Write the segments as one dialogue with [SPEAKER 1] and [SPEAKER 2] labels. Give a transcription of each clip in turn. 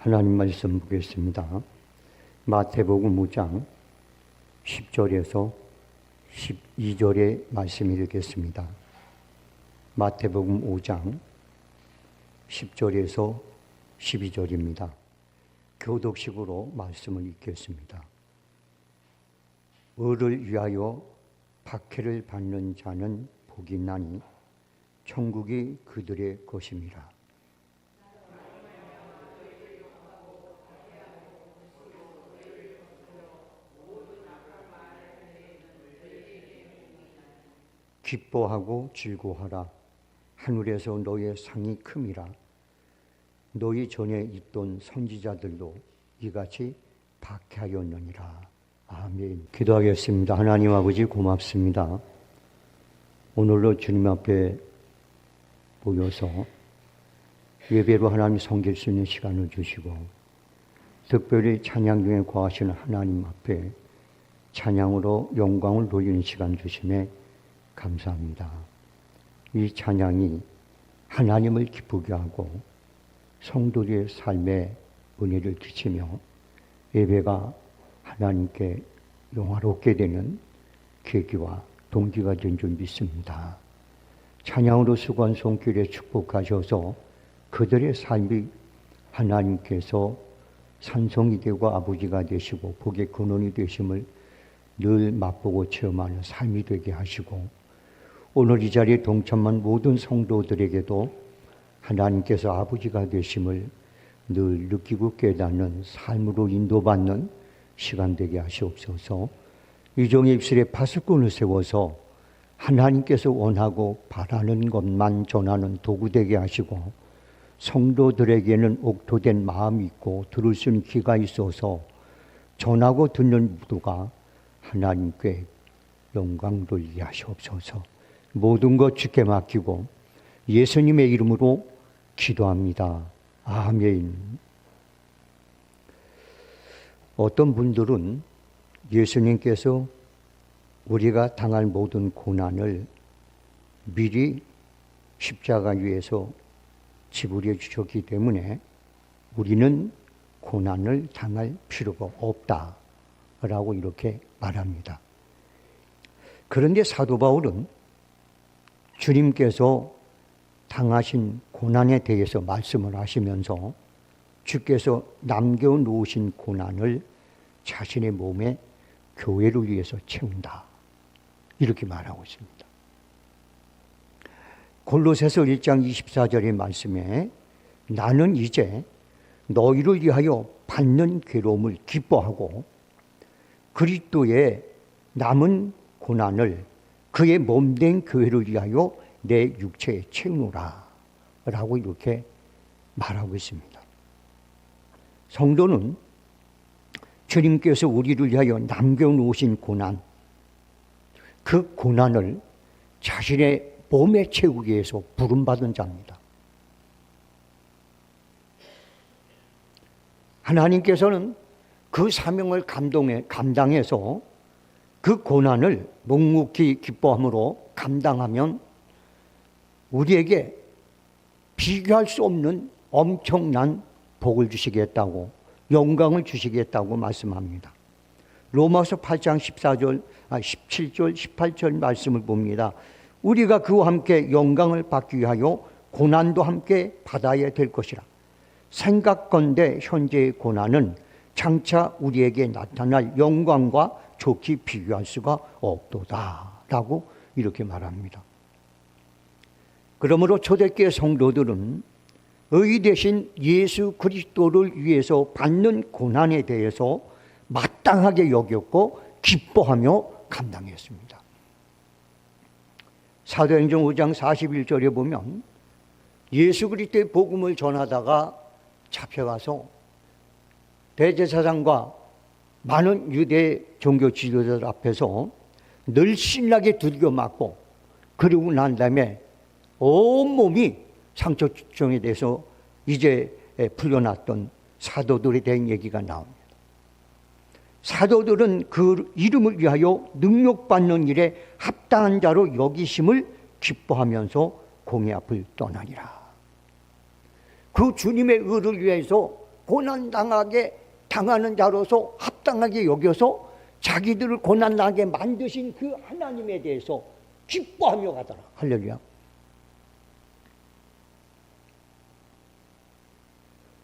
[SPEAKER 1] 하나님 말씀 보겠습니다. 마태복음 5장 10절에서 12절의 말씀 읽겠습니다. 마태복음 5장 10절에서 12절입니다. 교독식으로 말씀을 읽겠습니다. 의를 위하여 박해를 받는 자는 복이 나니 천국이 그들의 것임이라. 기뻐하고 즐거워하라. 하늘에서 너의 상이 큼이라. 너희 전에 있던 선지자들도 이같이 박해하였느니라. 아멘. 기도하겠습니다. 하나님 아버지 고맙습니다. 오늘로 주님 앞에 모여서 예배로 하나님 섬길 수 있는 시간을 주시고, 특별히 찬양 중에 거하시는 하나님 앞에 찬양으로 영광을 돌리는 시간 주심에 감사합니다. 이 찬양이 하나님을 기쁘게 하고 성도들의 삶에 은혜를 끼치며 예배가 하나님께 영화롭게 되는 계기와 동기가 된 줄 믿습니다. 찬양으로 수고한 손길에 축복하셔서 그들의 삶이 하나님께서 산성이 되고 아버지가 되시고 복의 근원이 되심을 늘 맛보고 체험하는 삶이 되게 하시고, 오늘 이 자리에 동참한 모든 성도들에게도 하나님께서 아버지가 되심을 늘 느끼고 깨닫는 삶으로 인도받는 시간 되게 하시옵소서. 이종의 입술에 파수꾼을 세워서 하나님께서 원하고 바라는 것만 전하는 도구 되게 하시고, 성도들에게는 옥토된 마음이 있고 들을 수 있는 귀가 있어서 전하고 듣는 모두가 하나님께 영광 돌리게 하시옵소서. 모든 것 주께 맡기고 예수님의 이름으로 기도합니다. 아멘. 어떤 분들은 예수님께서 우리가 당할 모든 고난을 미리 십자가 위에서 지불해 주셨기 때문에 우리는 고난을 당할 필요가 없다라고 이렇게 말합니다. 그런데 사도 바울은 주님께서 당하신 고난에 대해서 말씀을 하시면서 주께서 남겨놓으신 고난을 자신의 몸에 교회를 위해서 채운다, 이렇게 말하고 있습니다. 골로새서 1장 24절의 말씀에 나는 이제 너희를 위하여 받는 괴로움을 기뻐하고 그리스도의 남은 고난을 그의 몸된 교회를 위하여 내 육체에 채우노라 라고 이렇게 말하고 있습니다. 성도는 주님께서 우리를 위하여 남겨놓으신 고난, 그 고난을 자신의 몸에 채우기 위해서 부름받은 자입니다. 하나님께서는 그 사명을 감당해서 그 고난을 묵묵히 기뻐함으로 감당하면 우리에게 비교할 수 없는 엄청난 복을 주시겠다고, 영광을 주시겠다고 말씀합니다. 로마서 8장 17절, 18절 말씀을 봅니다. 우리가 그와 함께 영광을 받기 위하여 고난도 함께 받아야 될 것이라. 생각건대 현재의 고난은 장차 우리에게 나타날 영광과 좋게 비교할 수가 없도다 라고 이렇게 말합니다. 그러므로 초대교회 성도들은 의 대신 예수 그리스도를 위해서 받는 고난에 대해서 마땅하게 여겼고 기뻐하며 감당했습니다. 사도행전 5장 41절에 보면 예수 그리스도의 복음을 전하다가 잡혀가서 대제사장과 많은 유대 종교 지도자들 앞에서 늘 신나게 두들겨 맞고, 그리고 난 다음에 온몸이 상처병에 대해서 이제 풀려났던 사도들에 대한 얘기가 나옵니다. 사도들은 그 이름을 위하여 능력받는 일에 합당한 자로 여기심을 기뻐하면서 공의 앞을 떠나니라. 그 주님의 의를 위해서 고난당하게 당하는 자로서 합당하게 여겨서 자기들을 고난당하게 만드신 그 하나님에 대해서 기뻐하며 가더라. 할렐루야.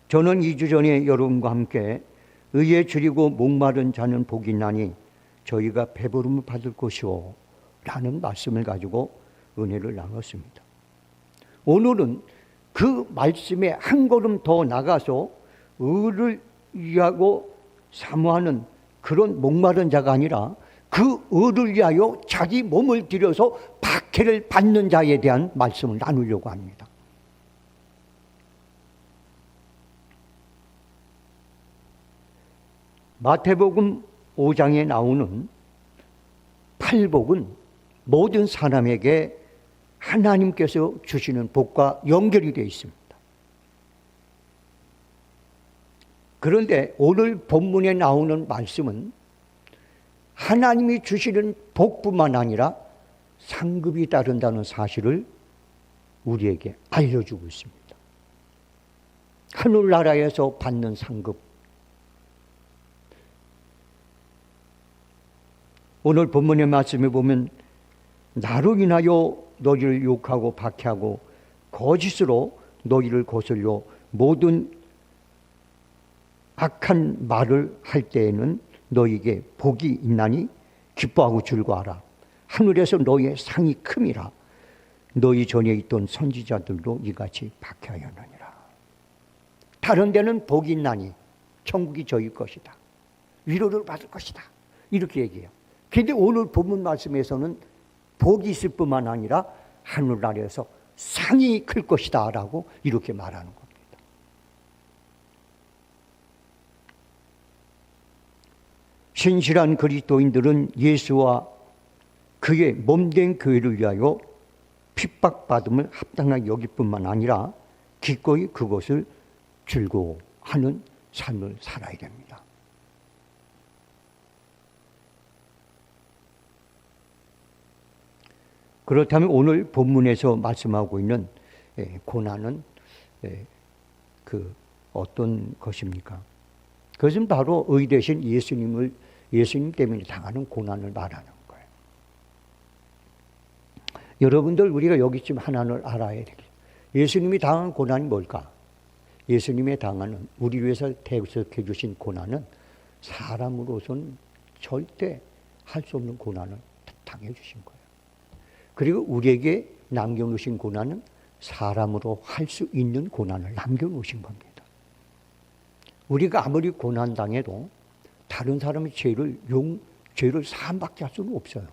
[SPEAKER 1] 저는 2주 전에 여러분과 함께 의에 줄이고 목마른 자는 복이 있나니 저희가 배부름을 받을 것이오 라는 말씀을 가지고 은혜를 나눴습니다. 오늘은 그 말씀에 한 걸음 더 나가서 의를 위하고 사모하는 그런 목마른 자가 아니라 그 의를 위하여 자기 몸을 들여서 박해를 받는 자에 대한 말씀을 나누려고 합니다. 마태복음 5장에 나오는 팔복은 모든 사람에게 하나님께서 주시는 복과 연결이 되어 있습니다. 그런데 오늘 본문에 나오는 말씀은 하나님이 주시는 복뿐만 아니라 상급이 따른다는 사실을 우리에게 알려주고 있습니다. 하늘나라에서 받는 상급. 오늘 본문의 말씀에 보면 나로 인하여 너희를 욕하고 박해하고 거짓으로 너희를 거슬려 모든 악한 말을 할 때에는 너희에게 복이 있나니 기뻐하고 즐거워하라. 하늘에서 너희의 상이 큼이라. 너희 전에 있던 선지자들도 이같이 박해하였느니라. 다른 데는 복이 있나니 천국이 저희 것이다. 위로를 받을 것이다. 이렇게 얘기해요. 그런데 오늘 본문 말씀에서는 복이 있을 뿐만 아니라 하늘나라에서 상이 클 것이다 라고 이렇게 말하는 겁니다. 신실한 그리스도인들은 예수와 그의 몸된 교회를 위하여 핍박받음을 합당하게 여길 뿐만 아니라 기꺼이 그것을 즐거워하는 삶을 살아야 됩니다. 그렇다면 오늘 본문에서 말씀하고 있는 고난은 어떤 것입니까? 그것은 바로 의 대신 예수님 때문에 당하는 고난을 말하는 거예요. 여러분들 우리가 여기쯤 하나를 알아야 되겠어요. 예수님이 당한 고난이 뭘까? 예수님의 당하는 우리 위해서 대속해 주신 고난은 사람으로서는 절대 할 수 없는 고난을 당해 주신 거예요. 그리고 우리에게 남겨놓으신 고난은 사람으로 할 수 있는 고난을 남겨놓으신 겁니다. 우리가 아무리 고난당해도 다른 사람의 죄를 사함받게 할 수는 없어요.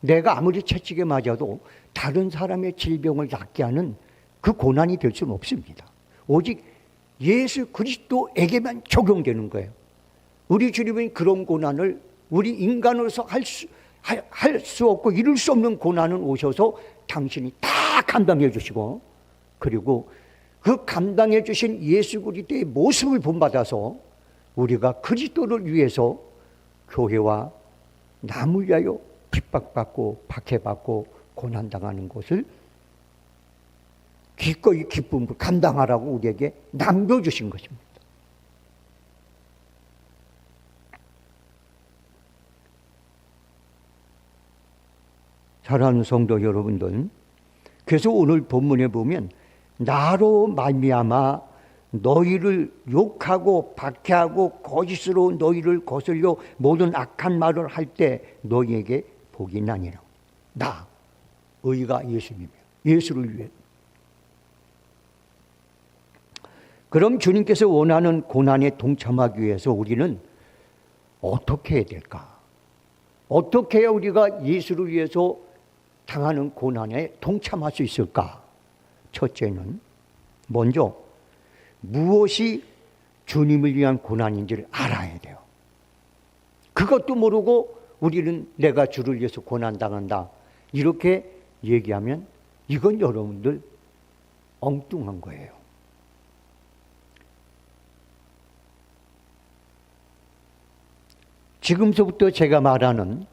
[SPEAKER 1] 내가 아무리 채찍에 맞아도 다른 사람의 질병을 낫게 하는 그 고난이 될 수는 없습니다. 오직 예수 그리스도에게만 적용되는 거예요. 우리 주님은 그런 고난을 우리 인간으로서 할 수 없고 이룰 수 없는 고난은 오셔서 당신이 다 감당해 주시고, 그리고 그 감당해 주신 예수 그리스도의 모습을 본받아서 우리가 그리스도를 위해서 교회와 남을 위하여 핍박받고 박해받고 고난당하는 것을 기꺼이 기쁨으로 감당하라고 우리에게 남겨주신 것입니다. 사랑하는 성도 여러분들, 그래서 오늘 본문에 보면 나로 말미암아 너희를 욕하고 박해하고 거짓으로 너희를 거슬려 모든 악한 말을 할 때 너희에게 복이 나니라. 나, 의가 예수님이에요. 예수를 위해. 그럼 주님께서 원하는 고난에 동참하기 위해서 우리는 어떻게 해야 될까? 어떻게 해야 우리가 예수를 위해서 당하는 고난에 동참할 수 있을까? 첫째는 먼저 무엇이 주님을 위한 고난인지를 알아야 돼요. 그것도 모르고 우리는 내가 주를 위해서 고난당한다 이렇게 얘기하면 이건 여러분들 엉뚱한 거예요. 지금서부터 제가 말하는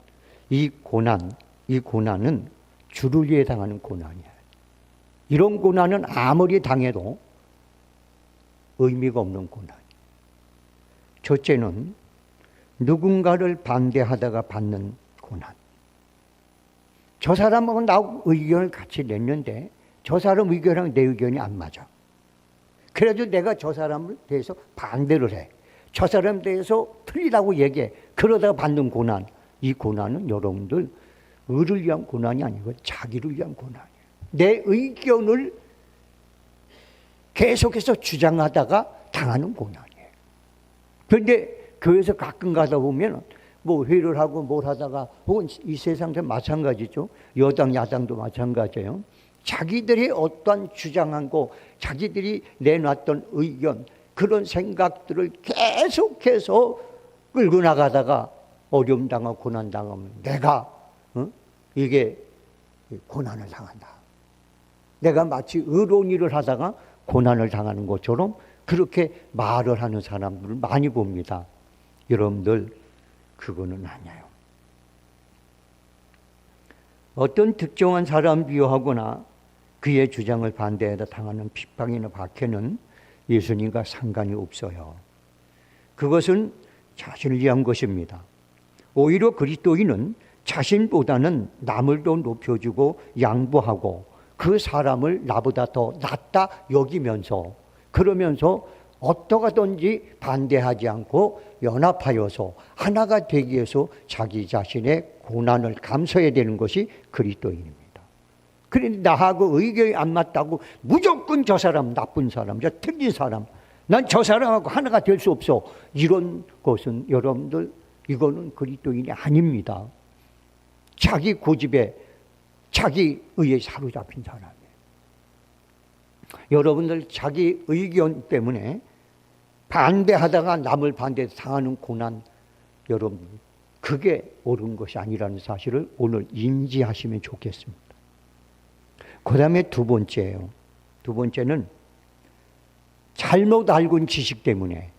[SPEAKER 1] 이 고난은 주를 위해 당하는 고난이에요. 이런 고난은 아무리 당해도 의미가 없는 고난. 첫째는 누군가를 반대하다가 받는 고난. 저 사람하고 나하고 의견을 같이 냈는데 저 사람 의견이랑 내 의견이 안 맞아. 그래도 내가 저 사람을 대해서 반대를 해. 저 사람에 대해서 틀리다고 얘기해. 그러다가 받는 고난. 이 고난은 여러분들 의를 위한 고난이 아니고 자기를 위한 고난이에요. 내 의견을 계속해서 주장하다가 당하는 고난이에요. 그런데 교회에서 가끔 가다 보면 뭐 회의를 하고 뭘 하다가 혹은 이 세상에서 마찬가지죠. 여당 야당도 마찬가지예요. 자기들이 어떠한 주장한 거, 자기들이 내놨던 의견, 그런 생각들을 계속해서 끌고 나가다가 어려움 당하고 고난 당하면 내가 이게 고난을 당한다. 내가 마치 의로운 일을 하다가 고난을 당하는 것처럼 그렇게 말을 하는 사람들을 많이 봅니다. 여러분들 그거는 아니에요. 어떤 특정한 사람 비유하거나 그의 주장을 반대하다 당하는 핍박이나 박해는 예수님과 상관이 없어요. 그것은 자신을 위한 것입니다. 오히려 그리스도인은 자신보다는 남을 더 높여주고 양보하고 그 사람을 나보다 더 낫다 여기면서 그러면서 어떠하든지 반대하지 않고 연합하여서 하나가 되기 위해서 자기 자신의 고난을 감수해야 되는 것이 그리스도인입니다. 그런데 나하고 의견이 안 맞다고 무조건 저 사람 나쁜 사람, 저 틀린 사람, 난 저 사람하고 하나가 될 수 없어. 이런 것은 여러분들 이거는 그리스도인이 아닙니다. 자기 고집에 자기 의에 사로잡힌 사람이에요. 여러분들 자기 의견 때문에 반대하다가 남을 반대해서 당하는 고난, 여러분 그게 옳은 것이 아니라는 사실을 오늘 인지하시면 좋겠습니다. 그 다음에 두 번째예요. 두 번째는 잘못 알고 있는 지식 때문에,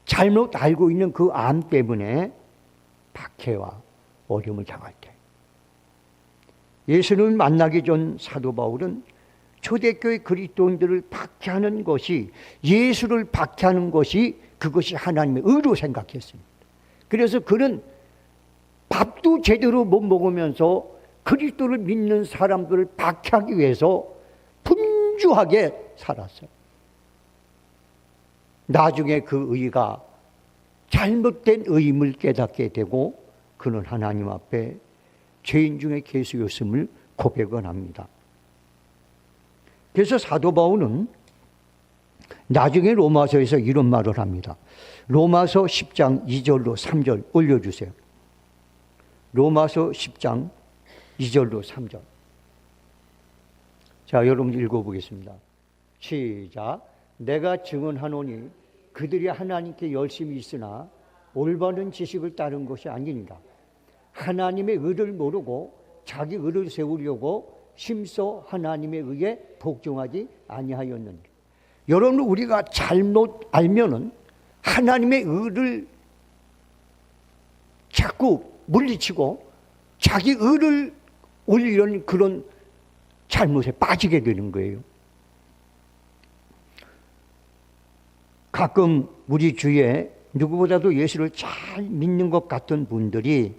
[SPEAKER 1] 잘못 알고 있는 그 암 때문에 박해와 어려움을 당할 때. 예수님을 만나기 전 사도 바울은 초대교회 그리스도인들을 박해하는 것이, 예수를 박해하는 것이 그것이 하나님의 의로 생각했습니다. 그래서 그는 밥도 제대로 못 먹으면서 그리스도를 믿는 사람들을 박해하기 위해서 분주하게 살았어요. 나중에 그 의가 잘못된 의임을 깨닫게 되고 그는 하나님 앞에 죄인 중에 괴수였음을 고백을 합니다. 그래서 사도 바울은 나중에 로마서에서 이런 말을 합니다. 로마서 10장 2절로 3절 올려주세요. 로마서 10장 2절로 3절. 자, 여러분 읽어보겠습니다. 시작. 내가 증언하노니 그들이 하나님께 열심히 있으나 올바른 지식을 따른 것이 아니니라. 하나님의 의를 모르고 자기 의를 세우려고 심소 하나님의 의에 복종하지 아니하였는데. 여러분, 우리가 잘못 알면은 하나님의 의를 자꾸 물리치고 자기 의를 올리려는 그런 잘못에 빠지게 되는 거예요. 가끔 우리 주위에 누구보다도 예수를 잘 믿는 것 같은 분들이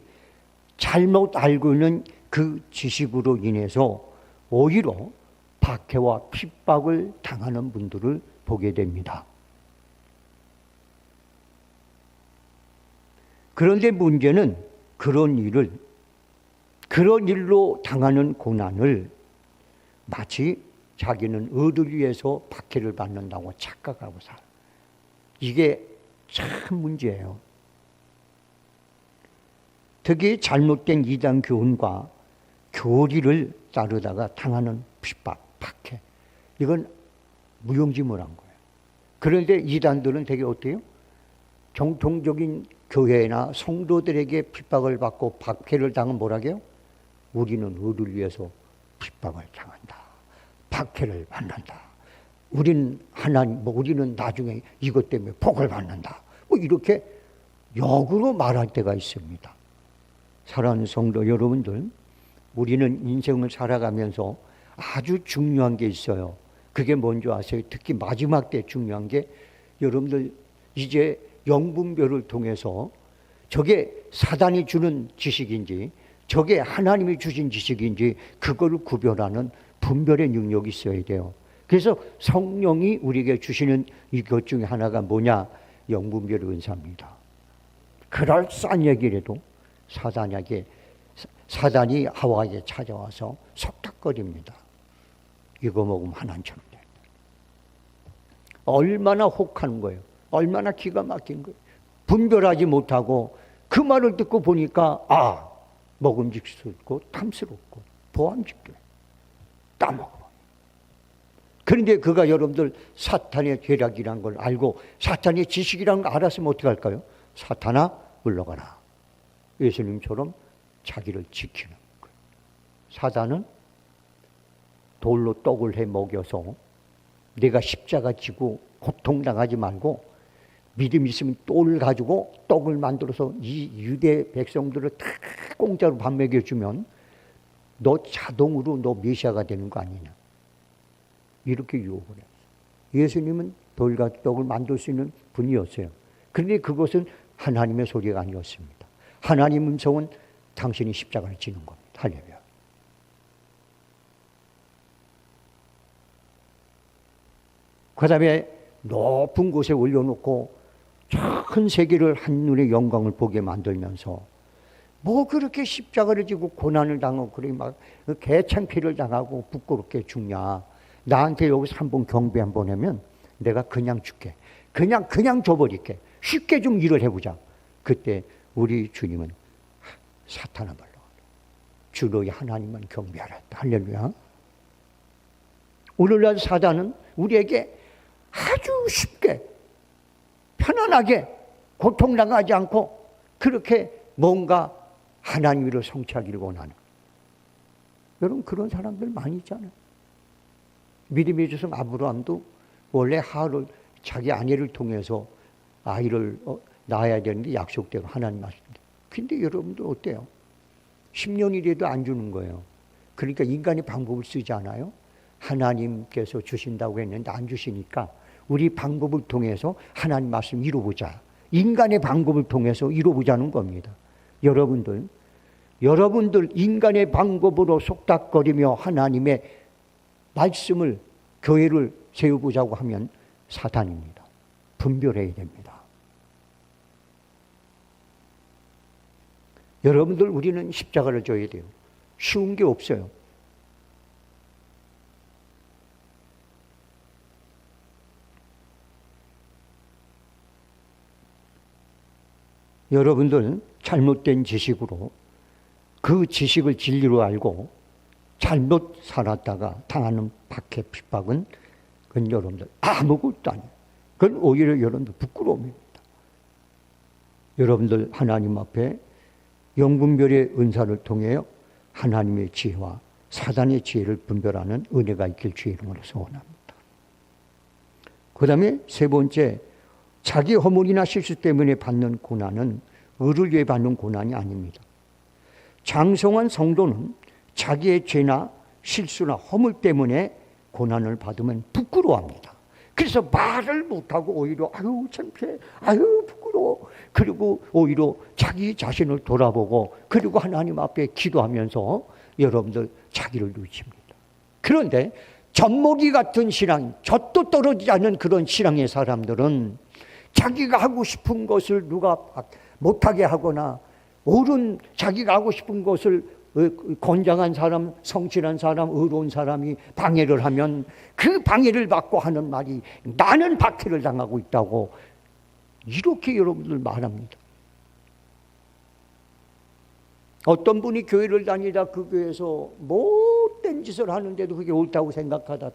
[SPEAKER 1] 잘못 알고 있는 그 지식으로 인해서 오히려 박해와 핍박을 당하는 분들을 보게 됩니다. 그런데 문제는 그런 일로 당하는 고난을 마치 자기는 의를 위해서 박해를 받는다고 착각하고 살아요. 이게 참 문제예요. 특히 잘못된 이단 교훈과 교리를 따르다가 당하는 핍박, 박해, 이건 무용지물한 거예요. 그런데 이단들은 되게 어때요? 정통적인 교회나 성도들에게 핍박을 받고 박해를 당하면 뭐라고요? 우리는 의를 위해서 핍박을 당한다, 박해를 받는다. 우리는 우리는 나중에 이것 때문에 복을 받는다. 이렇게 역으로 말할 때가 있습니다. 사랑하는 성도 여러분들, 우리는 인생을 살아가면서 아주 중요한 게 있어요. 그게 뭔지 아세요? 특히 마지막 때 중요한 게 여러분들 이제 영분별을 통해서 저게 사단이 주는 지식인지 저게 하나님이 주신 지식인지 그거를 구별하는 분별의 능력이 있어야 돼요. 그래서 성령이 우리에게 주시는 이것 중에 하나가 뭐냐? 영분별의 은사입니다. 그럴싸한 얘기라도 사단이 하와에게 찾아와서 속닥거립니다. 이거 먹으면 하나님처럼 돼. 얼마나 혹하는 거예요. 얼마나 기가 막힌 거예요. 분별하지 못하고 그 말을 듣고 보니까 먹음직스럽고 탐스럽고 보암직도 따먹어. 그런데 그가 여러분들 사탄의 계략이라는 걸 알고 사탄의 지식이라는 걸 알았으면 어떻게 할까요? 사탄아 물러가라. 예수님처럼 자기를 지키는 거예요. 사단은 돌로 떡을 해 먹여서 내가 십자가 지고 고통당하지 말고 믿음 있으면 돌을 가지고 떡을 만들어서 이 유대 백성들을 다 공짜로 밥 먹여주면 너 자동으로 너 메시아가 되는 거 아니냐. 이렇게 유혹을 해요. 예수님은 돌과 떡을 만들 수 있는 분이었어요. 그런데 그것은 하나님의 소리가 아니었습니다. 하나님 음성은 당신이 십자가를 지는 겁니다. 할렐루야. 그 다음에 높은 곳에 올려놓고 큰 세계를 한눈에 영광을 보게 만들면서 뭐 그렇게 십자가를 지고 고난을 당하고 그래 막 개창피를 당하고 부끄럽게 죽냐. 나한테 여기서 한번 경배 한번 하면 내가 그냥 줄게. 그냥 줘버릴게. 쉽게 좀 일을 해보자. 그때 우리 주님은 사탄아 말로 주 너희 하나님만 경배하라. 할렐루야. 오늘날 사단은 우리에게 아주 쉽게 편안하게 고통당하지 않고 그렇게 뭔가 하나님으로 성취하기를 원하는, 여러분 그런 사람들 많이 있잖아요. 믿음의 조상 아브라함도 원래 하를 자기 아내를 통해서 아이를 낳아야 되는데 약속대로 하나님 말씀대로. 근데 여러분들 어때요? 10년이라도 안 주는 거예요. 그러니까 인간의 방법을 쓰지 않아요? 하나님께서 주신다고 했는데 안 주시니까 우리 방법을 통해서 하나님 말씀 이루어보자. 인간의 방법을 통해서 이루어보자는 겁니다. 여러분들 인간의 방법으로 속닥거리며 하나님의 말씀을, 교회를 세우고자고 하면 사탄입니다. 분별해야 됩니다. 여러분들 우리는 십자가를 져야 돼요. 쉬운 게 없어요. 여러분들 잘못된 지식으로 그 지식을 진리로 알고 잘못 살았다가 당하는 박해 핍박은 그건 여러분들 아무것도 아니에요. 그건 오히려 여러분들 부끄러움입니다. 여러분들 하나님 앞에 영분별의 은사를 통해 하나님의 지혜와 사단의 지혜를 분별하는 은혜가 있길 주의 이름으로 소원합니다. 그 다음에 세 번째, 자기 허물이나 실수 때문에 받는 고난은 의를 위해 받는 고난이 아닙니다. 장성한 성도는 자기의 죄나 실수나 허물 때문에 고난을 받으면 부끄러워합니다. 그래서 말을 못하고 오히려 아유 창피해, 아유 부끄러워. 그리고 오히려 자기 자신을 돌아보고 그리고 하나님 앞에 기도하면서 여러분들 자기를 누칩니다. 그런데 젖먹이 같은 신앙, 젖도 떨어지지 않는 그런 신앙의 사람들은 자기가 하고 싶은 것을 누가 못하게 하거나 옳은 자기가 하고 싶은 것을 건장한 사람, 성실한 사람, 의로운 사람이 방해를 하면 그 방해를 받고 하는 말이 나는 박해를 당하고 있다고 이렇게 여러분들 말합니다. 어떤 분이 교회를 다니다 그 교회에서 못된 짓을 하는데도 그게 옳다고 생각하다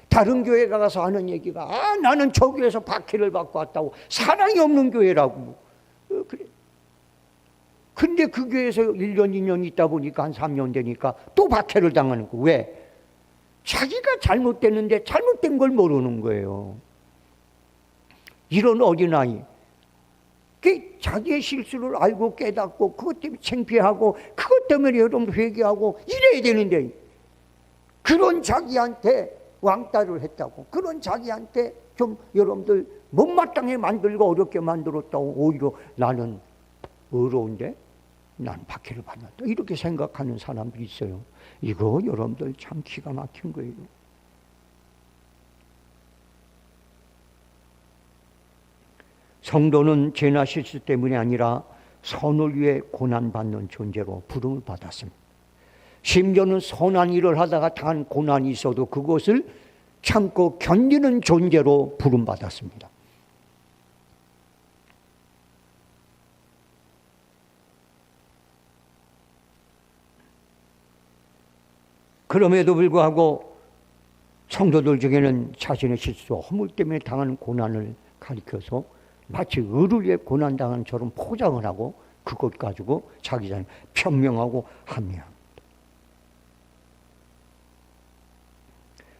[SPEAKER 1] 다른 교회 가서 하는 얘기가 나는 저 교회에서 박해를 받고 왔다고. 사랑이 없는 교회라고. 그래. 근데 그 교회에서 1년, 2년 있다 보니까 한 3년 되니까 또 박해를 당하는 거. 왜? 자기가 잘못됐는데 잘못된 걸 모르는 거예요. 이런 어린아이. 자기의 실수를 알고 깨닫고 그것 때문에 창피하고 그것 때문에 여러분 회개하고 이래야 되는데 그런 자기한테 왕따를 했다고, 그런 자기한테 좀 여러분들 못마땅해 만들고 어렵게 만들었다고 오히려 나는 의로운데 난 박해를 받는다, 이렇게 생각하는 사람들이 있어요. 이거 여러분들 참 기가 막힌 거예요. 성도는 죄나 실수 때문이 아니라 선을 위해 고난받는 존재로 부름을 받았습니다. 심지어는 선한 일을 하다가 당한 고난이 있어도 그것을 참고 견디는 존재로 부름받았습니다. 그럼에도 불구하고 성도들 중에는 자신의 실수와 허물 때문에 당하는 고난을 가리켜서 마치 의를 위해 고난당한 처럼 포장을 하고 그것 가지고 자기 자신을 변명하고 합리합니다.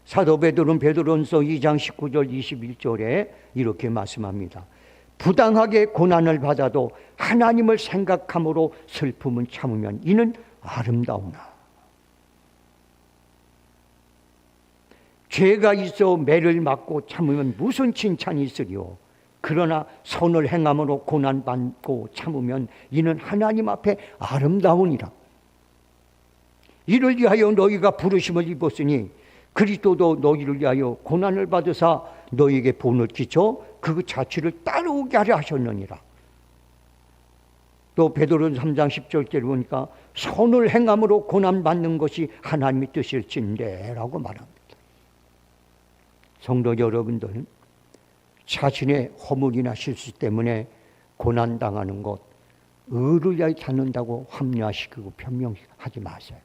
[SPEAKER 1] 사도 베드로는 베드로전서 2장 19절 21절에 이렇게 말씀합니다. 부당하게 고난을 받아도 하나님을 생각함으로 슬픔은 참으면 이는 아름다우나. 죄가 있어 매를 맞고 참으면 무슨 칭찬이 있으리요. 그러나 선을 행함으로 고난받고 참으면 이는 하나님 앞에 아름다우니라. 이를 위하여 너희가 부르심을 입었으니 그리스도도 너희를 위하여 고난을 받으사 너희에게 본을 끼쳐 그 자취를 따라오게 하려 하셨느니라. 또 베드로전 3장 10절에 보니까 선을 행함으로 고난받는 것이 하나님의 뜻일진데 라고 말합니다. 성도 여러분들, 자신의 허물이나 실수 때문에 고난당하는 것, 의를 위하여 찾는다고 합리화시키고 변명하지 마세요.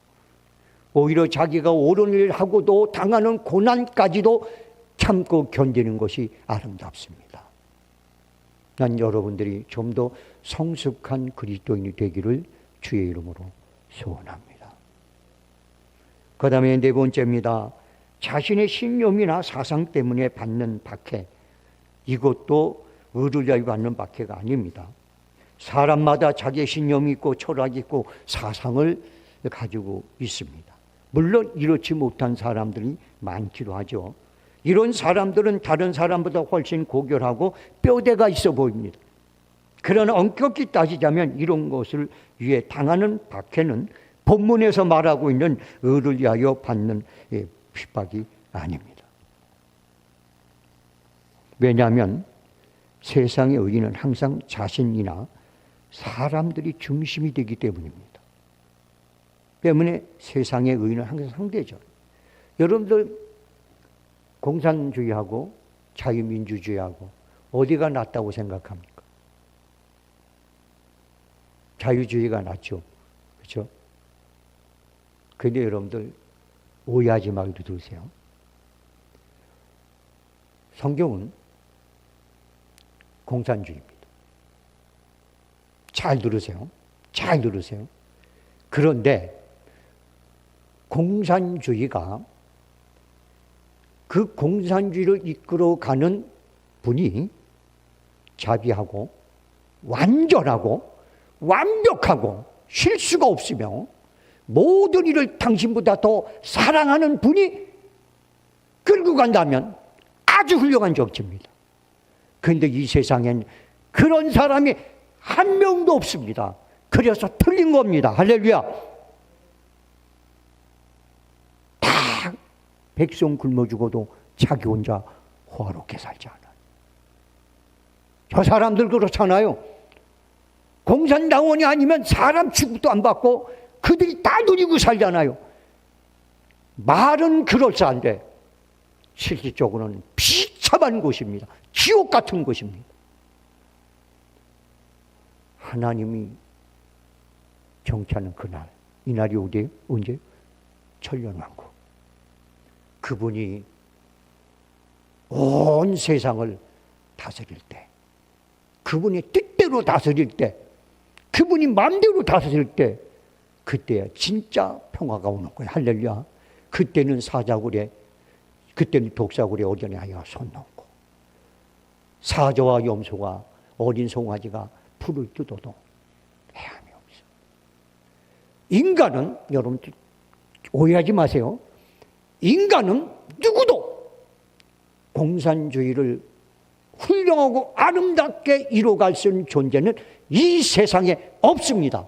[SPEAKER 1] 오히려 자기가 옳은 일을 하고도 당하는 고난까지도 참고 견디는 것이 아름답습니다. 난 여러분들이 좀 더 성숙한 그리스도인이 되기를 주의 이름으로 소원합니다. 그 다음에 네 번째입니다. 자신의 신념이나 사상 때문에 받는 박해, 이것도 의를 위하여 받는 박해가 아닙니다. 사람마다 자기의 신념이 있고 철학이 있고 사상을 가지고 있습니다. 물론 이렇지 못한 사람들이 많기도 하죠. 이런 사람들은 다른 사람보다 훨씬 고결하고 뼈대가 있어 보입니다. 그러나 엄격히 따지자면 이런 것을 위해 당하는 박해는 본문에서 말하고 있는 의를 위하여 받는 핍박이 아닙니다. 왜냐하면 세상의 의인은 항상 자신이나 사람들이 중심이 되기 때문입니다. 때문에 세상의 의인은 항상 상대죠. 여러분들 공산주의하고 자유민주주의하고 어디가 낫다고 생각합니까? 자유주의가 낫죠. 그렇죠? 그런데 여러분들 오해하지 말고 들으세요. 성경은 공산주의입니다. 잘 들으세요. 잘 들으세요. 그런데 공산주의가 그 공산주의를 이끌어가는 분이 자비하고 완전하고 완벽하고 실수가 없으며 모든 일을 당신보다 더 사랑하는 분이 끌고 간다면 아주 훌륭한 정치입니다. 그런데 이 세상엔 그런 사람이 한 명도 없습니다. 그래서 틀린 겁니다. 할렐루야. 다 백성 굶어 죽어도 자기 혼자 호화롭게 살지 않아요. 저 사람들 그렇잖아요. 공산당원이 아니면 사람 취급도 안 받고 그들이 다 누리고 살잖아요. 말은 그럴싸한데 실질적으로는 비참한 곳입니다. 지옥 같은 곳입니다. 하나님이 정치하는 그날, 이날이 언제? 천년왕국. 그분이 온 세상을 다스릴 때, 그분이 뜻대로 다스릴 때, 그분이 마음대로 다스릴 때, 그때야 진짜 평화가 오는 거예요. 할렐루야. 그때는 사자굴에, 그때는 독사굴에 어린아이 아이가 손 놓고 사자와 염소가 어린 송아지가 풀을 뜯어도 해함이 없어. 인간은, 여러분 오해하지 마세요. 인간은 누구도 공산주의를 훌륭하고 아름답게 이루어갈 수 있는 존재는 이 세상에 없습니다.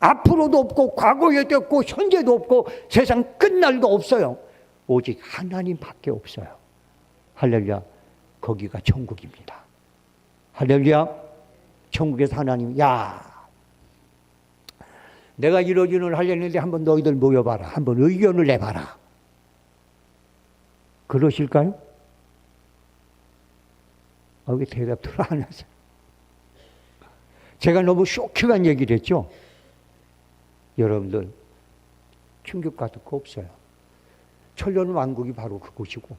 [SPEAKER 1] 앞으로도 없고 과거에도 없고 현재도 없고 세상 끝날도 없어요. 오직 하나님밖에 없어요. 할렐루야. 거기가 천국입니다. 할렐루야. 천국에서 하나님, 야, 내가 이런 일을 하려는데 한번 너희들 모여봐라. 한번 의견을 내봐라. 그러실까요? 왜 대답을 안 하세요? 제가 너무 쇼킹한 얘기를 했죠? 여러분들, 충격 받을 거 없어요. 천년 왕국이 바로 그곳이고,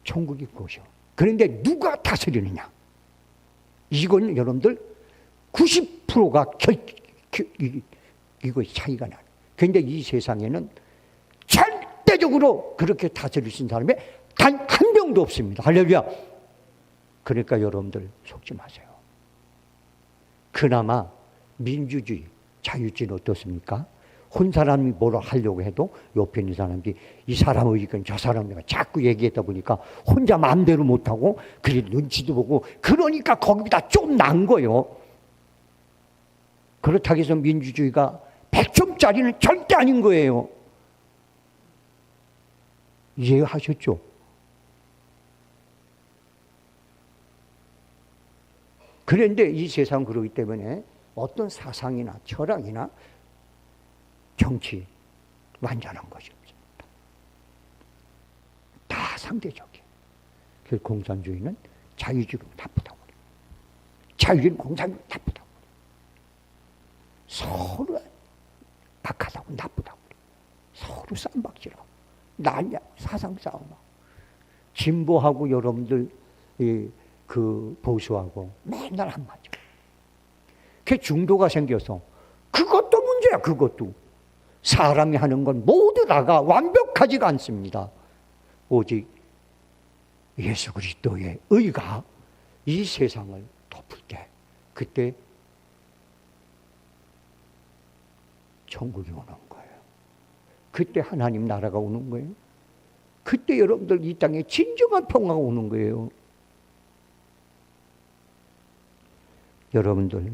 [SPEAKER 1] 천국이 그곳이요. 그런데 누가 다스리느냐? 이건 여러분들 90%가 이거 차이가 나요. 그런데 이 세상에는 절대적으로 그렇게 다스릴 수 있는 사람이 단 한 명도 없습니다. 할렐루야. 그러니까 여러분들 속지 마세요. 그나마 민주주의, 자유주의는 어떻습니까? 혼 사람이 뭐라 하려고 해도 옆에 있는 사람이 이 사람의 의견, 저 사람이 자꾸 얘기했다 보니까 혼자 마음대로 못하고 그래 눈치도 보고 그러니까 거기다 좀 난 거예요. 그렇다고 해서 민주주의가 100점짜리는 절대 아닌 거예요. 이해하셨죠? 그런데 이 세상은 그러기 때문에 어떤 사상이나 철학이나 정치 완전한 것이 없습니다. 다 상대적이에요. 그래서 공산주의는 자유주의로 나쁘다고 그래요. 자유주의는 공산주의로 나쁘다고 그래요. 서로 박하다고 나쁘다고 그래요. 서로 쌈박질하고 난리야. 사상 싸움하고 진보하고 여러분들 그 보수하고 맨날 한마디. 그 중도가 생겨서 그것도 문제야. 그것도 사람이 하는 건 모두 다가 완벽하지가 않습니다. 오직 예수 그리스도의 의가 이 세상을 덮을 때 그때 천국이 오는 거예요. 그때 하나님 나라가 오는 거예요. 그때 여러분들 이 땅에 진정한 평화가 오는 거예요. 여러분들,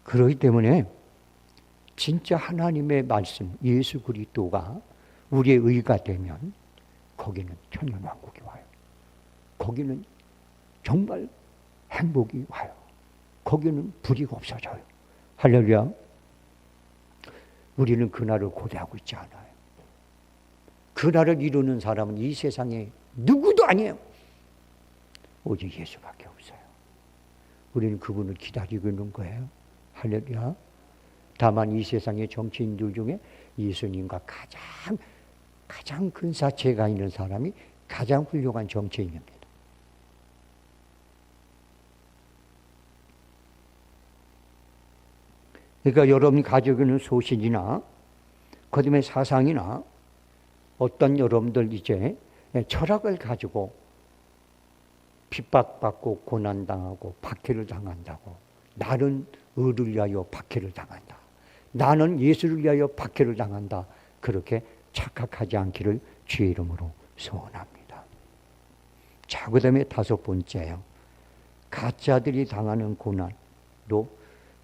[SPEAKER 1] 그렇기 때문에 진짜 하나님의 말씀, 예수 그리스도가 우리의 의가 되면 거기는 천년왕국이 와요. 거기는 정말 행복이 와요. 거기는 불의가 없어져요. 할렐루야. 우리는 그날을 고대하고 있지 않아요. 그날을 이루는 사람은 이 세상에 누구도 아니에요. 오직 예수밖에 없어요. 우리는 그분을 기다리고 있는 거예요. 할렐루야. 다만 이 세상의 정치인들 중에 예수님과 가장 근사체가 있는 사람이 가장 훌륭한 정치인입니다. 그러니까 여러분이 가지고 있는 소신이나 그다음에 사상이나 어떤 여러분들 이제 철학을 가지고 핍박받고 고난당하고 박해를 당한다고 나는 의를 위하여 박해를 당한다. 나는 예수를 위하여 박해를 당한다. 그렇게 착각하지 않기를 주의 이름으로 소원합니다. 자, 그 다음에 다섯 번째요. 가짜들이 당하는 고난도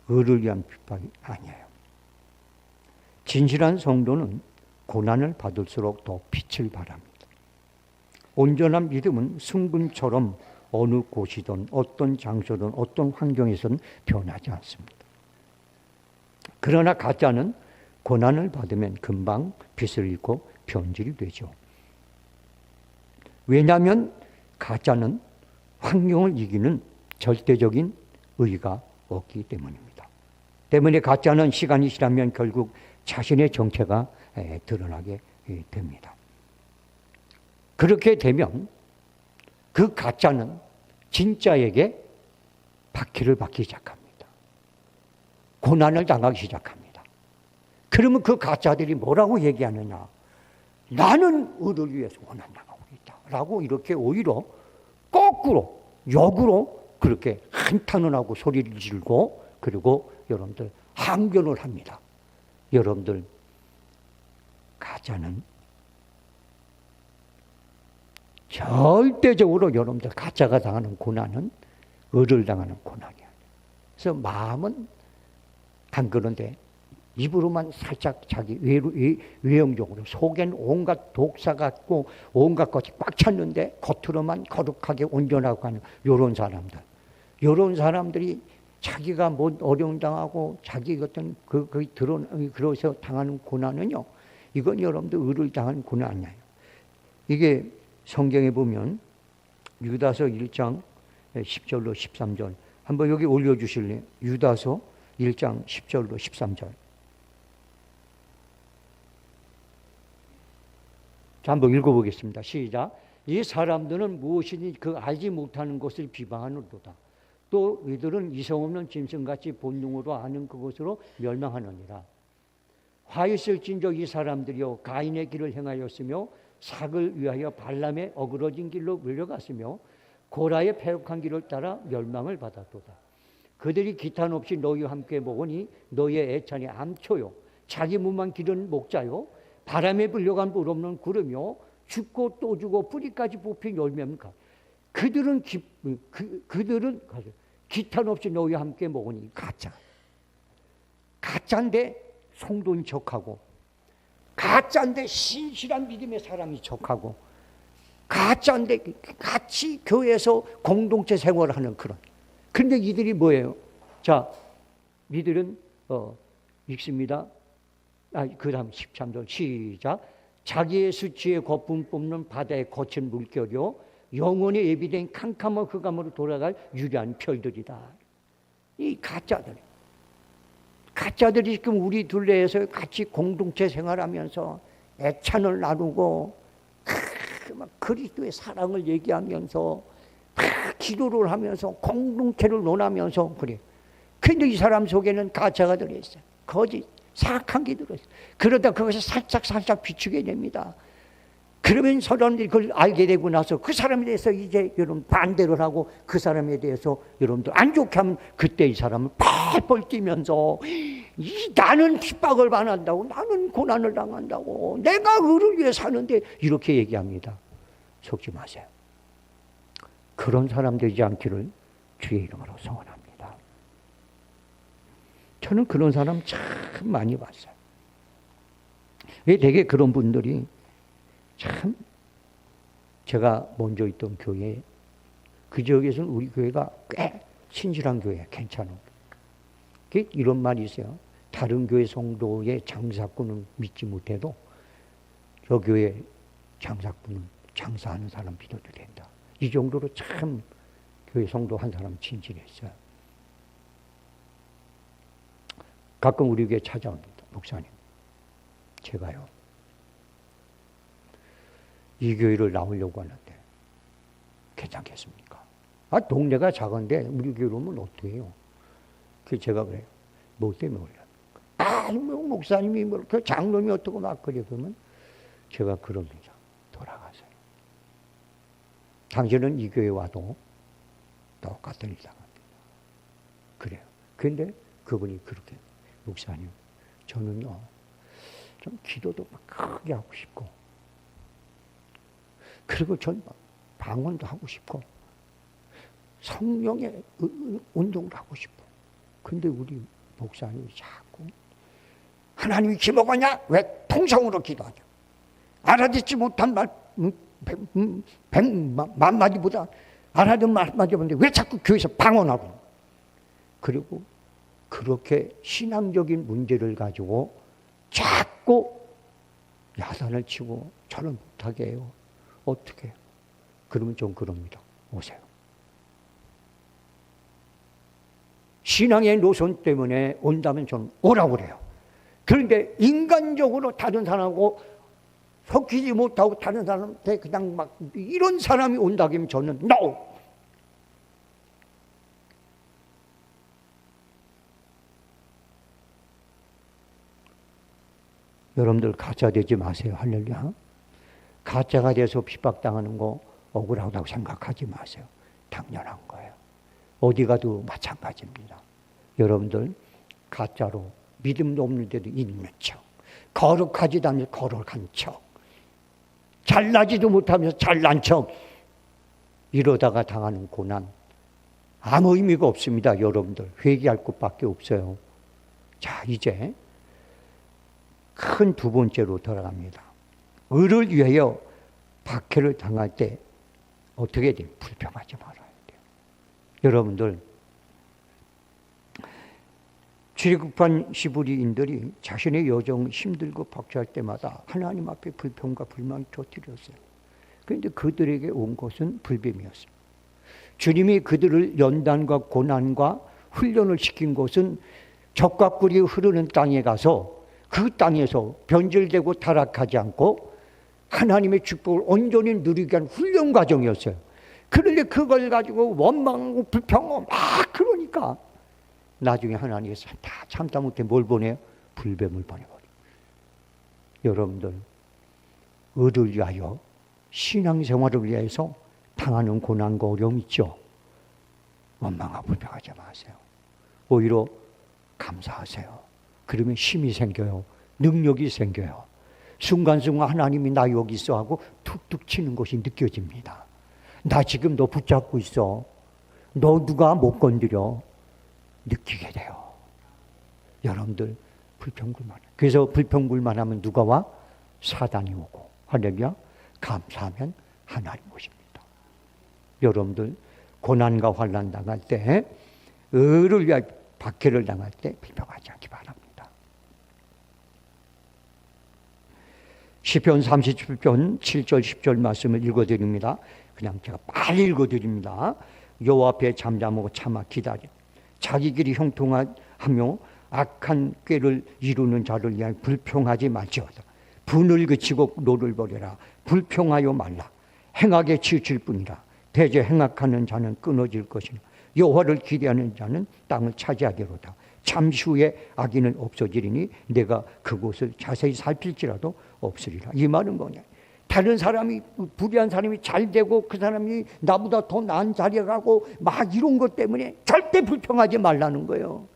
[SPEAKER 1] 의를 위한 핍박이 아니에요. 진실한 성도는 고난을 받을수록 더 빛을 발합니다. 온전한 믿음은 승분처럼 어느 곳이든 어떤 장소든 어떤 환경에서는 변하지 않습니다. 그러나 가짜는 고난을 받으면 금방 빛을 잃고 변질이 되죠. 왜냐하면 가짜는 환경을 이기는 절대적인 의의가 없기 때문입니다. 때문에 가짜는 시간이 지나면 결국 자신의 정체가 드러나게 됩니다. 그렇게 되면 그 가짜는 진짜에게 박해를 받기 시작합니다. 고난을 당하기 시작합니다. 그러면 그 가짜들이 뭐라고 얘기하느냐? 나는 의를 위해서 고난당하고 있다 라고 이렇게 오히려 거꾸로 역으로 그렇게 한탄을 하고 소리를 지르고 그리고 여러분들 항변을 합니다. 여러분들 가짜는 절대적으로 여러분들 가짜가 당하는 고난은 을을 당하는 고난이야. 그래서 마음은 안 그런데 입으로만 살짝 자기 외형적으로 속엔 온갖 독사 같고 온갖 것이 꽉 찼는데 겉으로만 거룩하게 온전하고 하는 이런 사람들. 이런 사람들이 자기가 뭐 어려움 당하고 자기 어떤 그래서 당하는 고난은요. 이건 여러분들 을을 당하는 고난 아니에요. 이게 성경에 보면 유다서 1장 10절로 13절 한번 여기 올려주실래요? 유다서 1장 10절로 13절. 자, 한번 읽어보겠습니다. 시작. 이 사람들은 무엇이니 그 알지 못하는 것을 비방하느도다. 또 이들은 이성없는 짐승같이 본능으로 아는 그것으로 멸망하느니라. 화 있을진저 이 사람들이여 가인의 길을 행하였으며 삭을 위하여 발람의 어그러진 길로 물려갔으며 고라의 패역한 길을 따라 멸망을 받았도다. 그들이 기탄 없이 너희와 함께 먹으니 너희의 애찬이 암초요 자기 몸만 기른 목자요 바람에 불려간 물 없는 구름이요 죽고 또 죽고 뿌리까지 뽑힌 열매입니까? 그들은 기탄 없이 너희와 함께 먹으니 가짜인데 성도인 척하고 가짜인데 신실한 믿음의 사람이 척하고 가짜인데 같이 교회에서 공동체 생활을 하는 그런. 그런데 이들이 뭐예요? 자, 이들은 읽습니다. 그 다음 13절 시작. 자기의 수치에 거품 뽑는 바다의 거친 물결이요 영원히 예비된 캄캄한 흑암으로 돌아갈 유리한 별들이다. 이 가짜들이 지금 우리 둘레에서 같이 공동체 생활하면서 애찬을 나누고 막 그리스도의 사랑을 얘기하면서 기도를 하면서 공동체를 논하면서 그래. 근데 이 사람 속에는 가짜가 들어있어요. 거짓, 사악한 게 들어있어요. 그러다 그것을 살짝 비추게 됩니다. 그러면 사람들이 그걸 알게 되고 나서 그 사람에 대해서 이제 여러분 반대를 하고 그 사람에 대해서 여러분들 안 좋게 하면 그때 이 사람은 펄펄 뛰면서 나는 핍박을 받는다고 나는 고난을 당한다고 내가 을을 위해 사는데 이렇게 얘기합니다. 속지 마세요. 그런 사람 되지 않기를 주의 이름으로 소원합니다. 저는 그런 사람 참 많이 봤어요. 왜 되게 그런 분들이 참 제가 먼저 있던 교회 그 지역에서는 우리 교회가 꽤 친절한 교회야. 괜찮아. 이런 말이 있어요. 다른 교회 성도의 장사꾼은 믿지 못해도 저 교회 장사꾼은 장사하는 사람 믿어도 된다. 이 정도로 참 교회 성도 한 사람 친절했어요. 가끔 우리 교회 찾아옵니다. 목사님, 제가요 이 교회를 나오려고 하는데 괜찮겠습니까? 동네가 작은데 우리 교회로 오면 어떻게 해요? 그래서 제가 그래요. 뭐 때문에 올랍니까? 뭐 목사님이 뭐 그 장로님이 어떻고 막 그래. 그러면 제가 그럽니다. 돌아가세요. 당신은 이 교회 와도 똑같은 일 당합니다. 그래요. 그런데 그분이 그렇게 목사님 저는요 좀 기도도 막 크게 하고 싶고 그리고 전 방언도 하고 싶고 성령의 운동도 하고 싶어. 근데 우리 목사님이 자꾸 하나님이 기먹었냐? 왜 통성으로 기도하냐? 알아듣지 못한 말 만마디보다 알아듣는 말마디보다 왜 자꾸 교회에서 방언하고 그리고 그렇게 신앙적인 문제를 가지고 자꾸 야단을 치고 저를 못하게 해요. 어떻게 해요? 그러면 좀 그럽니다. 오세요. 신앙의 노선 때문에 온다면 저는 오라고 그래요. 그런데 인간적으로 다른 사람하고 섞이지 못하고 다른 사람한테 그냥 막 이런 사람이 온다고 하면 저는 NO! 여러분들 가짜 되지 마세요. 할렐루야. 가짜가 돼서 핍박당하는 거 억울하다고 생각하지 마세요. 당연한 거예요. 어디 가도 마찬가지입니다. 여러분들 가짜로 믿음도 없는데도 있는 척, 거룩하지도 않은 거룩한 척, 잘나지도 못하면서 잘난 척 이러다가 당하는 고난, 아무 의미가 없습니다. 여러분들 회개할 것밖에 없어요. 자, 이제 큰 두 번째로 돌아갑니다. 의를 위하여 박해를 당할 때 어떻게 돼요? 불평하지 말아야 돼요. 여러분들, 출애굽한 히브리인들이 자신의 여정 힘들고 벅찰 때마다 하나님 앞에 불평과 불만을 터뜨렸어요. 그런데 그들에게 온 것은 불뱀이었습니다. 주님이 그들을 연단과 고난과 훈련을 시킨 것은 적과 꿀이 흐르는 땅에 가서 그 땅에서 변질되고 타락하지 않고 하나님의 축복을 온전히 누리게 한 훈련 과정이었어요. 그런데 그걸 가지고 원망하고 불평하고 막 그러니까 나중에 하나님이 다 참다 못해 뭘 보내요? 불뱀을 보내버려요. 여러분들, 의를 위하여, 신앙생활을 위해서 당하는 고난과 어려움 있죠? 원망하고 불평하지 마세요. 오히려 감사하세요. 그러면 힘이 생겨요. 능력이 생겨요. 순간순간 하나님이 나 여기 있어 하고 툭툭 치는 것이 느껴집니다. 나 지금 너 붙잡고 있어. 너 누가 못 건드려. 느끼게 돼요. 여러분들 불평불만. 그래서 불평불만하면 누가 와? 사단이 오고. 할렐루야. 감사하면 하나님 오십니다. 여러분들 고난과 환난 당할 때, 의를 위하여 박해를 당할 때 불평하지 않기 바랍니다. 시편 37편 7절 10절 말씀을 읽어드립니다. 그냥 제가 빨리 읽어드립니다. 여호와 앞에 잠잠하고 참아 기다려. 자기 길이 형통하며 악한 꾀를 이루는 자를 위하여 불평하지 말지어다. 분을 그치고 노를 버려라. 불평하여 말라. 행악에 치우칠 뿐이라. 대저 행악하는 자는 끊어질 것이나 여호와를 기대하는 자는 땅을 차지하기로다. 잠시 후에 악인은 없어지리니 내가 그곳을 자세히 살필지라도 없으리라. 이 말은 뭐냐? 다른 사람이, 불의한 사람이 잘 되고 그 사람이 나보다 더 나은 자리에 가고 막 이런 것 때문에 절대 불평하지 말라는 거예요.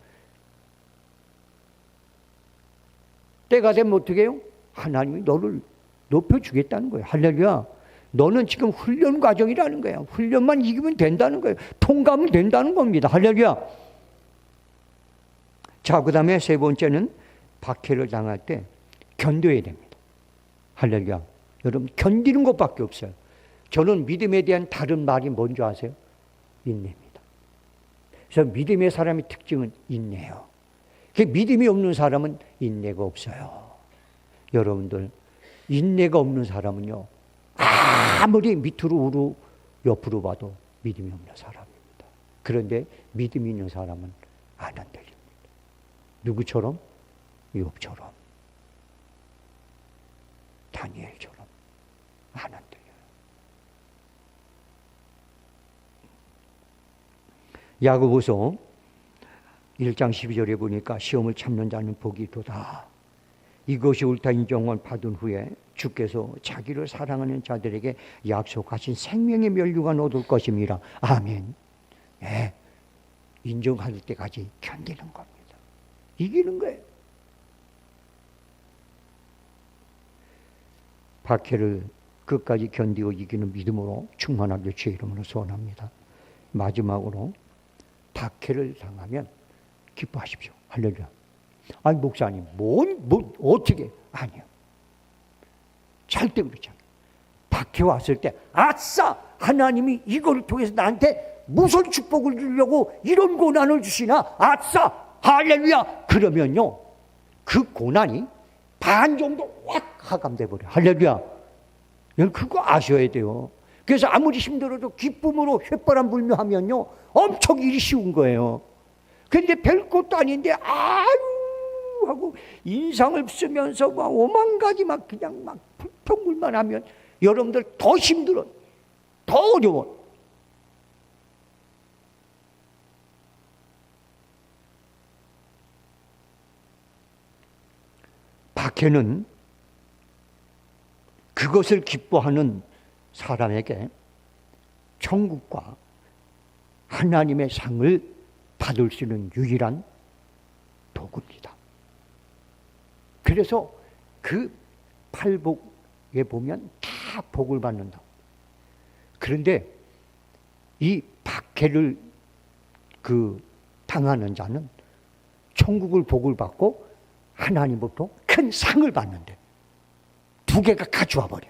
[SPEAKER 1] 때가 되면 어떻게 해요? 하나님이 너를 높여주겠다는 거예요. 할렐루야. 너는 지금 훈련 과정이라는 거예요. 훈련만 이기면 된다는 거예요. 통과하면 된다는 겁니다. 할렐루야. 자, 그 다음에 세 번째는 박해를 당할 때 견뎌야 됩니다. 할렐루야. 여러분, 견디는 것밖에 없어요. 저는 믿음에 대한 다른 말이 뭔지 아세요? 인내입니다. 그래서 믿음의 사람의 특징은 인내예요. 믿음이 없는 사람은 인내가 없어요. 여러분들, 인내가 없는 사람은요, 아무리 밑으로 우로 옆으로 봐도 믿음이 없는 사람입니다. 그런데 믿음이 있는 사람은 안 흔들립니다. 누구처럼? 욥처럼, 다니엘처럼 안 흔들려요. 야고보서 1장 12절에 보니까 시험을 참는 자는 복이 있도다. 이것이 옳다 인정을 받은 후에 주께서 자기를 사랑하는 자들에게 약속하신 생명의 면류관 얻을 것임이라. 아멘. 네, 인정할 때까지 견디는 겁니다. 이기는 거예요. 박해를 끝까지 견디고 이기는 믿음으로 충만하게 주의 이름으로 소원합니다. 마지막으로 박해를 당하면 기뻐하십시오. 할렐루야. 아니 목사님 어떻게? 아니요. 절대 그렇지 않아요. 박해 왔을 때 아싸! 하나님이 이거를 통해서 나한테 무슨 축복을 주려고 이런 고난을 주시나? 아싸! 할렐루야! 그러면요 그 고난이 반 정도 확 하감돼 버려요. 할렐루야. 그거 아셔야 돼요. 그래서 아무리 힘들어도 기쁨으로 휘바람 불며 하면요 엄청 일이 쉬운 거예요. 그런데 별것도 아닌데 아유 하고 인상을 쓰면서 막 오만 가지 막 그냥 막 불평불만 하면 여러분들 더 힘들어, 더 어려워. 박해는 그것을 기뻐하는 사람에게 천국과 하나님의 상을 받을 수 있는 유일한 도구입니다. 그래서 그 팔복에 보면 다 다 복을 받는다. 그런데 이 박해를 당하는 자는 천국을 복을 받고 하나님으로부터 큰 상을 받는데 두 개가 가져와 버려.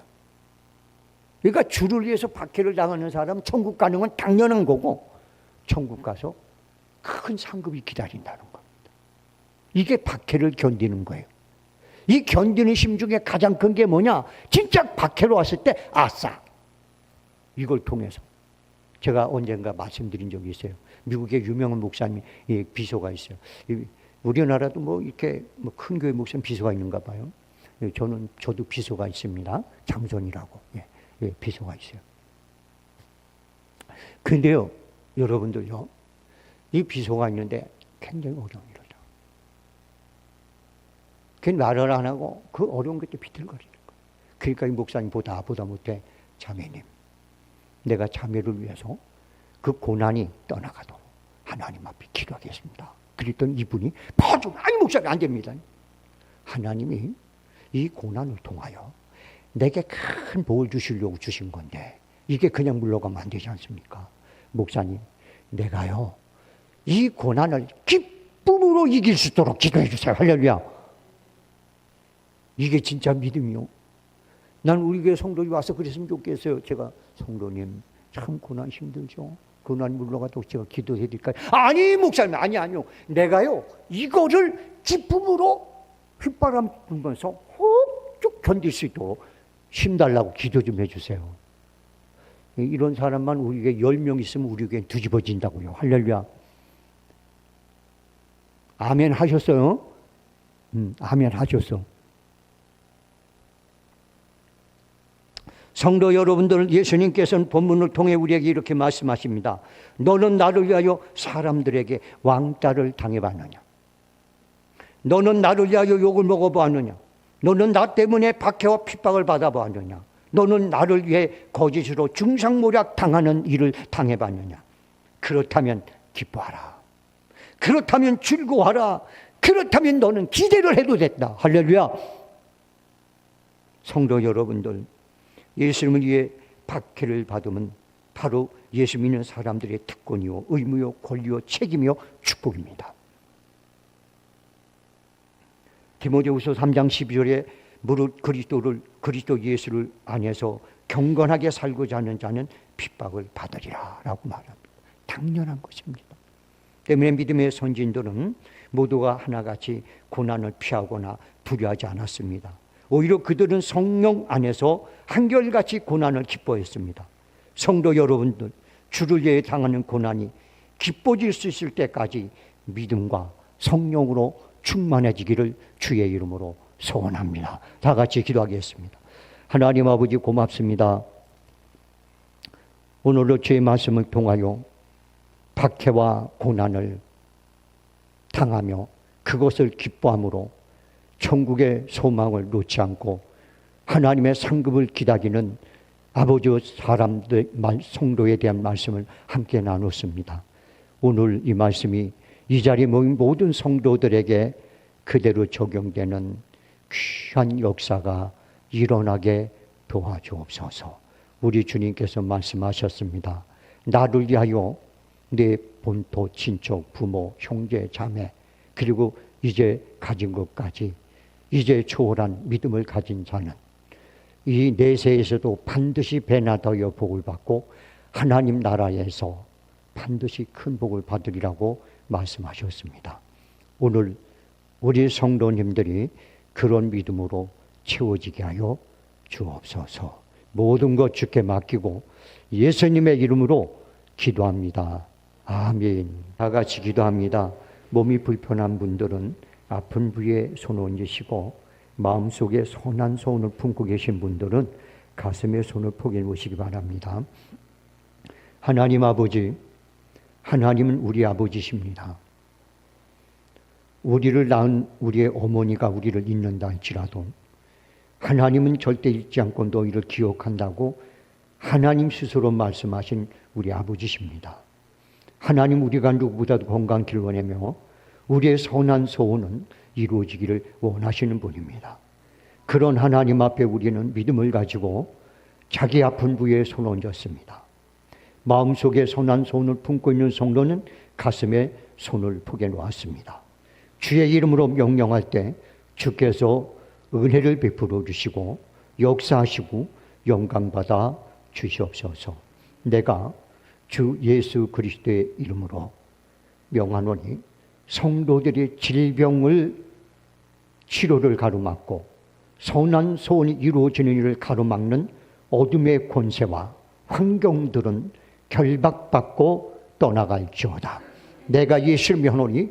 [SPEAKER 1] 그러니까 주를 위해서 박해를 당하는 사람은 천국 가는 건 당연한 거고 천국 가서 큰 상급이 기다린다는 겁니다. 이게 박해를 견디는 거예요. 이 견디는 심 중에 가장 큰 게 뭐냐? 진짜 박해로 왔을 때 아싸! 이걸 통해서 제가 언젠가 말씀드린 적이 있어요. 미국의 유명한 목사님 비서가 있어요. 우리나라도 뭐 이렇게 큰 교회 목사님 비서가 있는가 봐요. 저도 비서가 있습니다. 장선이라고 비서가 있어요. 근데요, 여러분들요, 이 비서가 있는데 굉장히 어려운 일이죠. 그 말을 안 하고 그 어려운 것도 비틀거리는 거예요. 그러니까 이 목사님 보다 못해 자매님, 내가 자매를 위해서 그 고난이 떠나가도록 하나님 앞에 기도하겠습니다. 그랬더니 이분이 바로 아니 목사님 안 됩니다. 하나님이 이 고난을 통하여 내게 큰 복을 주시려고 주신 건데 이게 그냥 물러가면 안 되지 않습니까? 목사님, 내가요 이 고난을 기쁨으로 이길 수 있도록 기도해 주세요. 할렐루야. 이게 진짜 믿음이요. 난 우리 교회 성도들이 와서 그랬으면 좋겠어요. 제가 성도님 참 고난 힘들죠. 고난 물러가도록 제가 기도해 드릴까요? 아니 목사님, 아니요. 내가요 이거를 기쁨으로 휘바람 불면서 쭉 견딜 수 있도록 힘달라고 기도 좀 해주세요. 이런 사람만 우리 교회 10명 있으면 우리 교회 뒤집어진다고요. 할렐루야. 아멘 하셨어요? 아멘 하셨어. 성도 여러분들, 예수님께서는 본문을 통해 우리에게 이렇게 말씀하십니다. 너는 나를 위하여 사람들에게 왕따를 당해봤느냐? 너는 나를 위하여 욕을 먹어보았느냐? 너는 나 때문에 박해와 핍박을 받아보았느냐? 너는 나를 위해 거짓으로 중상모략 당하는 일을 당해봤느냐? 그렇다면 기뻐하라. 그렇다면 즐거워하라. 그렇다면 너는 기대를 해도 됐다. 할렐루야. 성도 여러분들, 예수님을 위해 박해를 받으면 바로 예수 믿는 사람들의 특권이요, 의무요, 권리요, 책임이요, 축복입니다. 디모데후서 3장 12절에 무릇 그리스도 예수를 안에서 경건하게 살고자 하는 자는 핍박을 받으리라 라고 말합니다. 당연한 것입니다. 때문에 믿음의 선진들은 모두가 하나같이 고난을 피하거나 두려워하지 않았습니다. 오히려 그들은 성령 안에서 한결같이 고난을 기뻐했습니다. 성도 여러분들, 주를 위해 당하는 고난이 기뻐질 수 있을 때까지 믿음과 성령으로 충만해지기를 주의 이름으로 소원합니다. 다 같이 기도하겠습니다. 하나님 아버지 고맙습니다. 오늘도 주의 말씀을 통하여 박해와 고난을 당하며 그것을 기뻐함으로 천국의 소망을 놓지 않고 하나님의 상급을 기다리는 아버지 사람들, 성도에 대한 말씀을 함께 나눴습니다. 오늘 이 말씀이 이 자리에 모인 모든 성도들에게 그대로 적용되는 귀한 역사가 일어나게 도와주옵소서. 우리 주님께서 말씀하셨습니다. 나를 위하여 내 본토, 친척, 부모, 형제, 자매, 그리고 이제 가진 것까지 이제 초월한 믿음을 가진 자는 이 내세에서도 반드시 배나더여 복을 받고 하나님 나라에서 반드시 큰 복을 받으리라고 말씀하셨습니다. 오늘 우리 성도님들이 그런 믿음으로 채워지게 하여 주옵소서. 모든 것 주께 맡기고 예수님의 이름으로 기도합니다. 아멘. 다 같이 기도합니다. 몸이 불편한 분들은 아픈 부위에 손을 얹으시고 마음속에 선한 소원을 품고 계신 분들은 가슴에 손을 포개 놓으시기 바랍니다. 하나님 아버지, 하나님은 우리 아버지십니다. 우리를 낳은 우리의 어머니가 우리를 잊는다 할지라도 하나님은 절대 잊지 않고 너희를 기억한다고 하나님 스스로 말씀하신 우리 아버지십니다. 하나님, 우리가 누구보다도 건강 길러내며 우리의 선한 소원은 이루어지기를 원하시는 분입니다. 그런 하나님 앞에 우리는 믿음을 가지고 자기 아픈 부위에 손 얹었습니다. 마음속에 선한 손을 품고 있는 성도는 가슴에 손을 푸게 놓았습니다. 주의 이름으로 명령할 때 주께서 은혜를 베풀어 주시고 역사하시고 영광받아 주시옵소서. 내가 주 예수 그리스도의 이름으로 명하노니 성도들이 질병을 치료를 가로막고 선한 소원이 이루어지는 일을 가로막는 어둠의 권세와 환경들은 결박받고 떠나갈지어다. 내가 예수를 명하노니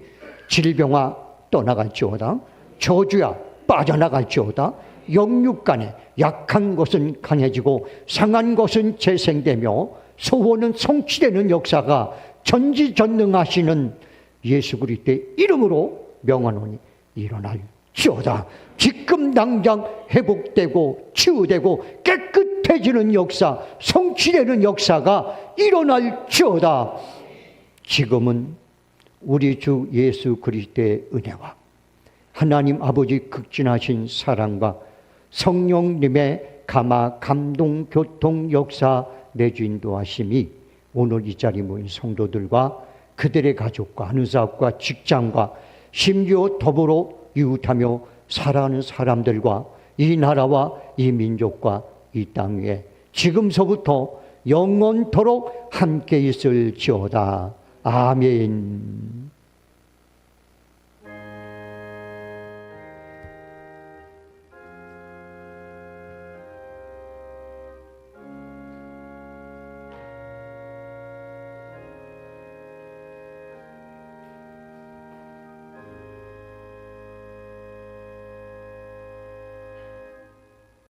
[SPEAKER 1] 질병아 떠나갈지어다. 저주야 빠져나갈지어다. 영육간에 약한 것은 강해지고 상한 것은 재생되며 소원은 성취되는 역사가 전지전능하시는 예수 그리스도의 이름으로 명하노니 일어날지어다. 지금 당장 회복되고 치유되고 깨끗해지는 역사, 성취되는 역사가 일어날지어다. 지금은 우리 주 예수 그리스도의 은혜와 하나님 아버지 극진하신 사랑과 성령님의 감화, 감동, 교통, 역사, 내주 인도하심이 오늘 이 자리에 모인 성도들과 그들의 가족과 하는 사업과 직장과 심지어 더불어 이웃하며 살아가는 사람들과 이 나라와 이 민족과 이 땅 위에 지금서부터 영원토록 함께 있을지어다. 아멘.